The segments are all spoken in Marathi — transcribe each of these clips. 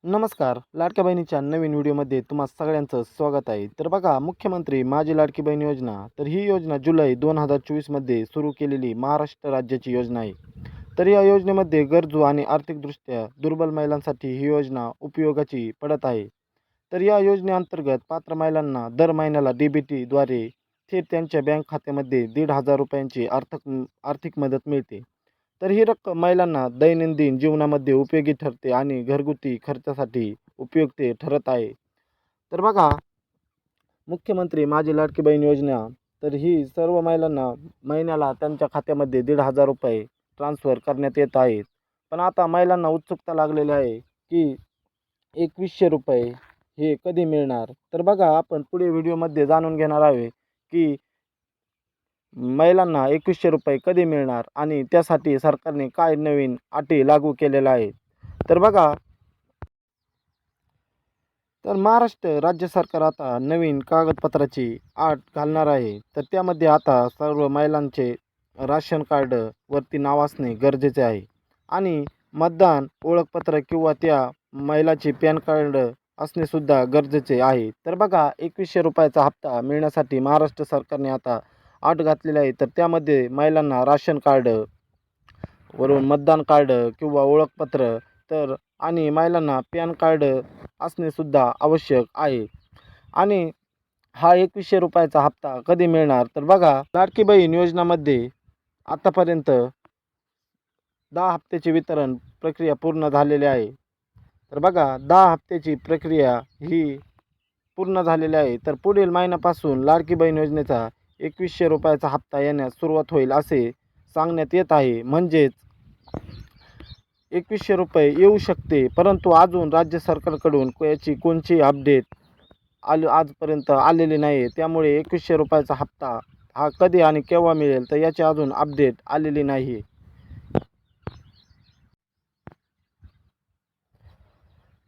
नमस्कार. लाडक्या बहिणीच्या नवीन व्हिडिओमध्ये तुम्हा सगळ्यांचं स्वागत आहे. तर बघा, मुख्यमंत्री माझी लाडकी बहीण योजना, तर ही योजना जुलै 2024मध्ये सुरू केलेली महाराष्ट्र राज्याची योजना आहे. तर या योजनेमध्ये गरजू आणि आर्थिकदृष्ट्या दुर्बल महिलांसाठी ही योजना उपयोगाची पडत आहे. तर या योजनेअंतर्गत पात्र महिलांना दर महिन्याला DBTद्वारे थेट त्यांच्या बँक खात्यामध्ये ₹1,500 आर्थिक मदत मिळते. तर ही रक्कम महिलांना दैनंदिन जीवनामध्ये उपयोगी ठरते आणि घरगुती खर्चासाठी उपयुक्त ठरत आहे. तर बघा, मुख्यमंत्री माझी लाडकी बहीण योजना, तर ही सर्व महिलांना महिन्याला त्यांच्या खात्यामध्ये ₹1,500 ट्रान्सफर करण्यात येत आहेत. पण आता महिलांना उत्सुकता लागलेली आहे की ₹2,100 हे कधी मिळणार. तर बघा, आपण पुढे व्हिडिओमध्ये जाणून घेणार आहोत की महिलांना ₹2,100 कधी मिळणार आणि त्यासाठी सरकारने काय नवीन अटी लागू केलेल्या आहेत. तर बघा, तर महाराष्ट्र राज्य सरकार आता नवीन कागदपत्राची अट घालणार आहे. तर त्यामध्ये आता सर्व महिलांचे राशन कार्ड वरती नाव असणे गरजेचे आहे आणि मतदान ओळखपत्र किंवा त्या महिलाचे पॅन कार्ड असणे सुद्धा गरजेचे आहे. तर बघा, ₹2,100चा हप्ता मिळण्यासाठी महाराष्ट्र सरकारने आता अट घातलेली आहे. तर त्यामध्ये महिलांना राशन कार्ड वरून मतदान कार्ड किंवा ओळखपत्र, तर आणि महिलांना पॅन कार्ड असणे सुद्धा आवश्यक आहे. आणि हा ₹2,100चा हप्ता कधी मिळणार. तर बघा, लाडकी बहीण योजनामध्ये आतापर्यंत 10 हप्त्याचे वितरण प्रक्रिया पूर्ण झालेली आहे. तर बघा, 10 हप्त्याची प्रक्रिया ही पूर्ण झालेली आहे. तर पुढील महिन्यापासून लाडकी बहीण योजनेचा ₹2,100चा हप्ता येण्यास सुरुवात होईल असे सांगण्यात येत आहे. म्हणजेच ₹2,100 येऊ शकते, परंतु अजून राज्य सरकारकडून याची कोणची अपडेट आजपर्यंत आलेली नाही आहे. त्यामुळे ₹2,100चा हप्ता हा कधी आणि केव्हा मिळेल, तर याची अजून अपडेट आलेली नाही आहे.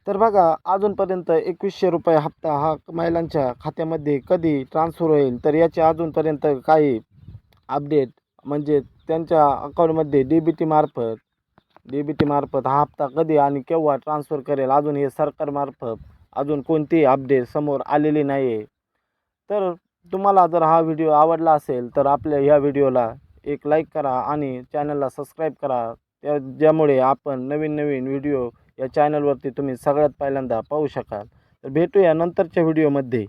तर बघा, अजूनपर्यंत ₹2,100 हप्ता हा महिलांच्या खात्यामध्ये कधी ट्रान्सफर होईल, तर याची अजूनपर्यंत काही अपडेट म्हणजे त्यांच्या अकाउंटमध्ये डी बी टी मार्फत हा हप्ता कधी आणि केव्हा ट्रान्सफर करेल, अजून हे सरकारमार्फत अजून कोणतीही अपडेट समोर आलेली नाही आहे. तर तुम्हाला जर हा व्हिडिओ आवडला असेल, तर आपल्या ह्या व्हिडिओला एक लाईक करा आणि चॅनलला सबस्क्राईब करा. ज्यामुळे आपण नवीन नवीन व्हिडिओ या चॅनलवरती तुम्ही सगळ्यात पहिल्यांदा पाहू शकाल. तर भेटूया नंतरच्या व्हिडिओमध्ये.